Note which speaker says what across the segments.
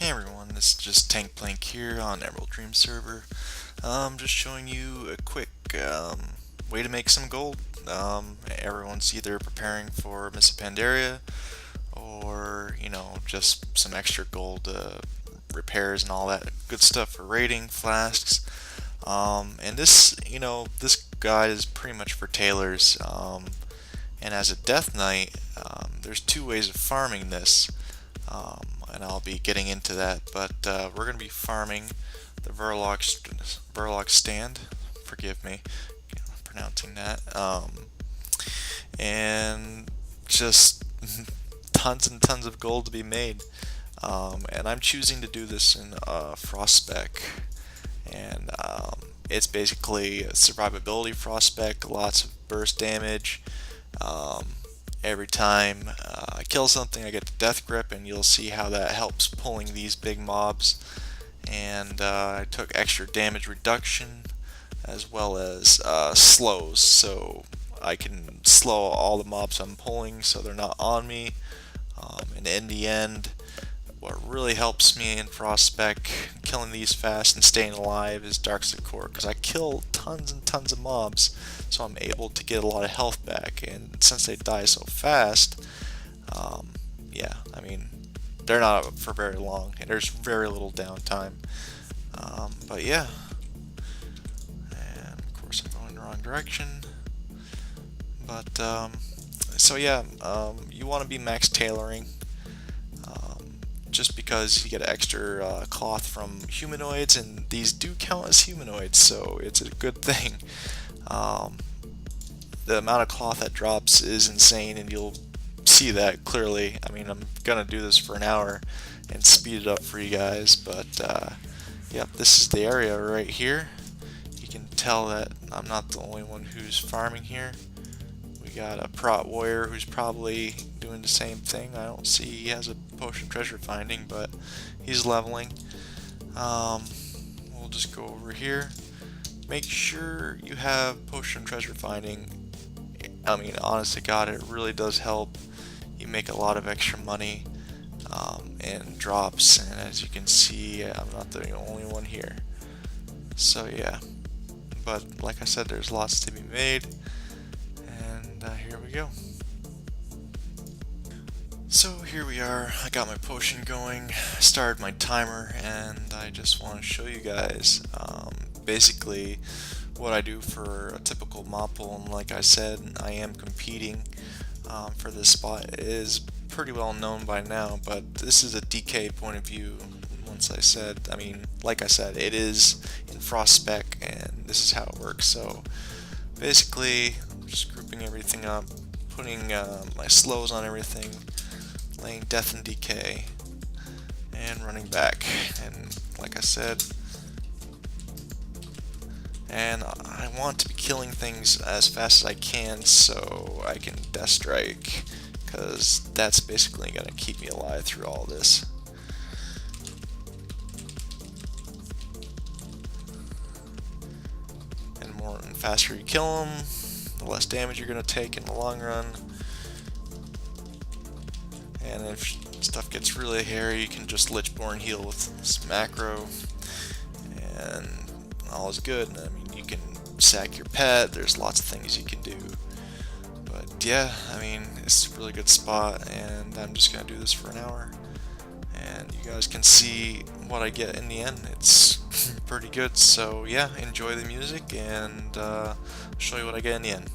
Speaker 1: Hey everyone, this is just Tank Plank here on Emerald Dream server. Just showing you a quick way to make some gold. Everyone's either preparing for Miss Pandaria or, just some extra gold repairs and all that good stuff for raiding, flasks. And this guide is pretty much for tailors. And as a Death Knight, there's two ways of farming this. And I'll be getting into that, but we're going to be farming the Verlock stand. Forgive me pronouncing that. And just tons and tons of gold to be made. And I'm choosing to do this in Frost spec, and it's basically a survivability Frost spec, lots of burst damage. Every time I kill something, I get the death grip, and you'll see how that helps pulling these big mobs. And I took extra damage reduction as well as slows, so I can slow all the mobs I'm pulling so they're not on me. And in the end, what really helps me in Frost spec, killing these fast and staying alive, is Dark Core, because I kill tons and tons of mobs, so I'm able to get a lot of health back. And since they die so fast, yeah, I mean, they're not up for very long, and there's very little downtime. But yeah, and of course I'm going the wrong direction. But so yeah, you want to be max tailoring. Just because you get extra cloth from humanoids, and these do count as humanoids, so it's a good thing. The amount of cloth that drops is insane, and you'll see that clearly. I mean, I'm gonna do this for an hour and speed it up for you guys, but yep, this is the area right here. You can tell that I'm not the only one who's farming here. We got a prot warrior who's probably doing the same thing. I don't see he has a potion treasure finding, but he's leveling. We'll just go over here. Make sure you have potion treasure finding. I mean, honest to God, it really does help. You make a lot of extra money and drops, and as you can see, I'm not the only one here. So yeah, but like I said, there's lots to be made. Here we go. So here we are. I got my potion going, started my timer, and I just want to show you guys basically what I do for a typical mob pull. And like I said, I am competing for this spot. It is pretty well known by now, but this is a DK point of view. Like I said, it is in Frost spec, and this is how it works. So basically, just grouping everything up, putting my slows on everything, laying death and decay, and running back. And like I said, and I want to be killing things as fast as I can so I can death strike, because that's basically going to keep me alive through all this. And the faster you kill them, the less damage you're going to take in the long run. And if stuff gets really hairy, you can just Lichborn heal with some macro, and all is good. I mean, you can sack your pet, there's lots of things you can do. But yeah, I mean, it's a really good spot, and I'm just going to do this for an hour. And you guys can see what I get in the end. It's pretty good. So yeah, enjoy the music, and I'll show you what I get in the end.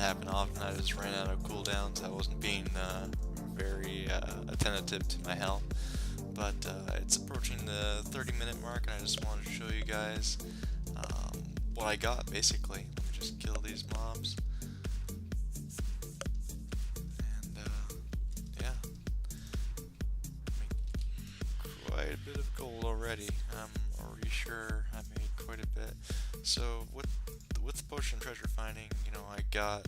Speaker 1: happen often. I just ran out of cooldowns. I wasn't being very attentive to my health. But it's approaching the 30-minute mark, and I just wanted to show you guys what I got basically. Let me just kill these mobs. And yeah, quite a bit of gold already. I'm already sure I made quite a bit. So with the potion treasure finding, I got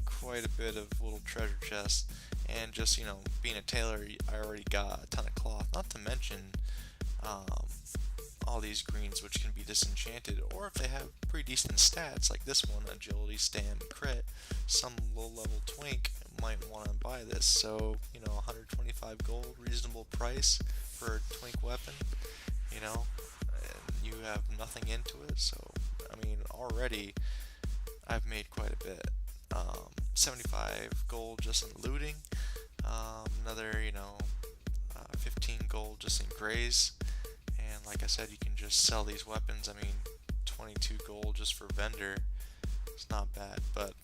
Speaker 1: quite a bit of little treasure chests, and just being a tailor, I already got a ton of cloth. Not to mention um, all these greens, which can be disenchanted, or if they have pretty decent stats, like this one, agility, stam, crit, some low-level twink might want to buy this. So 125 gold, reasonable price for a twink weapon. And you have nothing into it. So I mean, already I've made quite a bit. 75 gold just in looting. Another 15 gold just in grays. And like I said, you can just sell these weapons. I mean, 22 gold just for vendor. It's not bad, but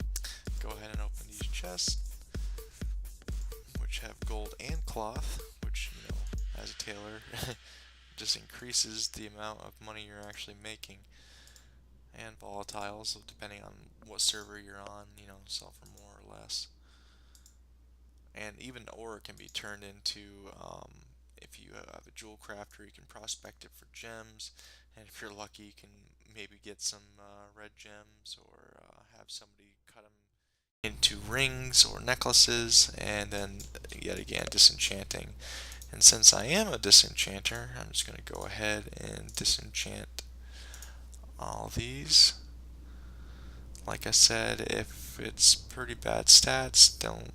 Speaker 1: go ahead and open these chests, which have gold and cloth, which, as a tailor, just increases the amount of money you're actually making. And volatiles, so depending on what server you're on, sell for more or less. And even ore can be turned into, if you have a jewel crafter, you can prospect it for gems, and if you're lucky, you can maybe get some red gems, or have somebody cut them into rings or necklaces, and then yet again disenchanting. And since I am a disenchanter, I'm just going to go ahead and disenchant all these. Like I said, if it's pretty bad stats, don't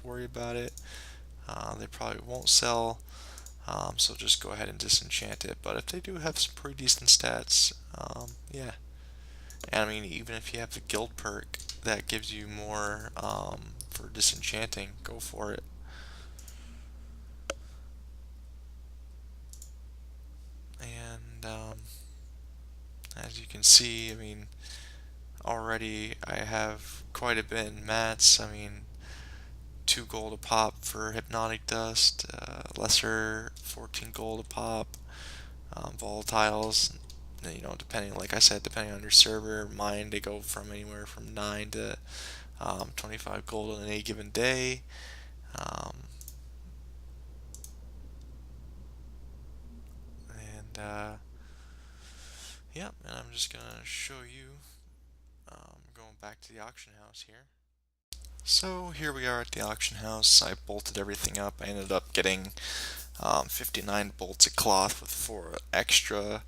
Speaker 1: worry about it. They probably won't sell, so just go ahead and disenchant it. But if they do have some pretty decent stats, yeah. And I mean, even if you have the guild perk that gives you more for disenchanting, go for it. And as you can see, I mean, already I have quite a bit in mats. I mean, 2 gold a pop for hypnotic dust, lesser 14 gold a pop. Volatiles, depending, like I said, depending on your server. Mine, they go from anywhere from 9 to 25 gold on any given day. And yeah, and I'm just gonna show you going back to the auction house here. So here we are at the auction house. I bolted everything up. I ended up getting 59 bolts of cloth with 4 extra,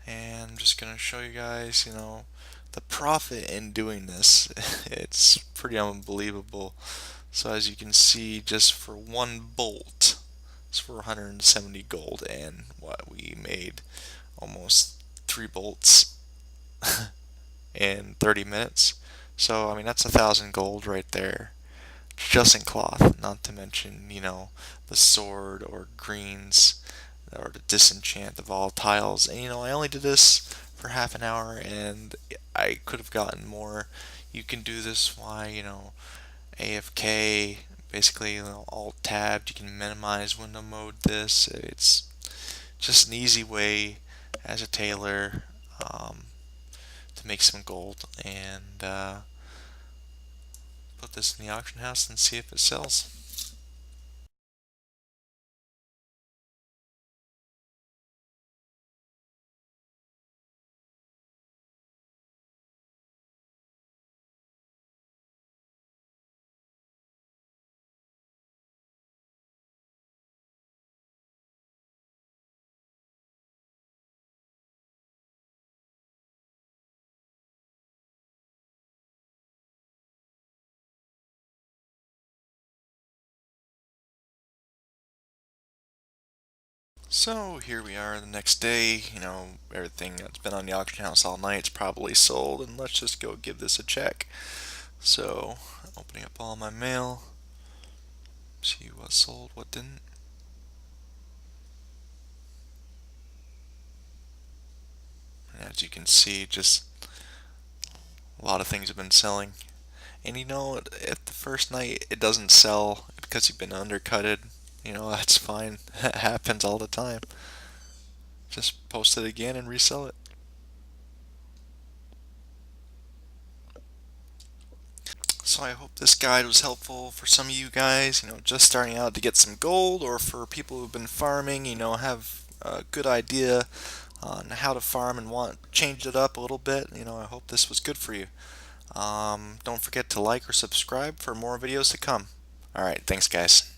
Speaker 1: and I'm just gonna show you guys, the profit in doing this. It's pretty unbelievable. So as you can see, just for one bolt, it's 470 gold, and what we made almost 3 bolts in 30 minutes. So I mean, that's 1,000 gold right there, just in cloth. Not to mention, the sword or greens, or to disenchant the volatiles. And I only did this for half an hour, and I could have gotten more. You can do this while AFK, basically alt tabbed. You can minimize window mode this. It's just an easy way as a tailor to make some gold, and put this in the auction house and see if it sells. So here we are the next day. Everything that's been on the auction house all night is probably sold, and let's just go give this a check. So, opening up all my mail, see what sold, what didn't. And as you can see, just a lot of things have been selling. And you know, if the first night it doesn't sell because you've been undercutted, you know, that's fine. That happens all the time. Just post it again and resell it. So I hope this guide was helpful for some of you guys, you know, just starting out to get some gold, or for people who've been farming, you know, have a good idea on how to farm and want changed it up a little bit. You know, I hope this was good for you. Don't forget to like or subscribe for more videos to come. All right, thanks guys.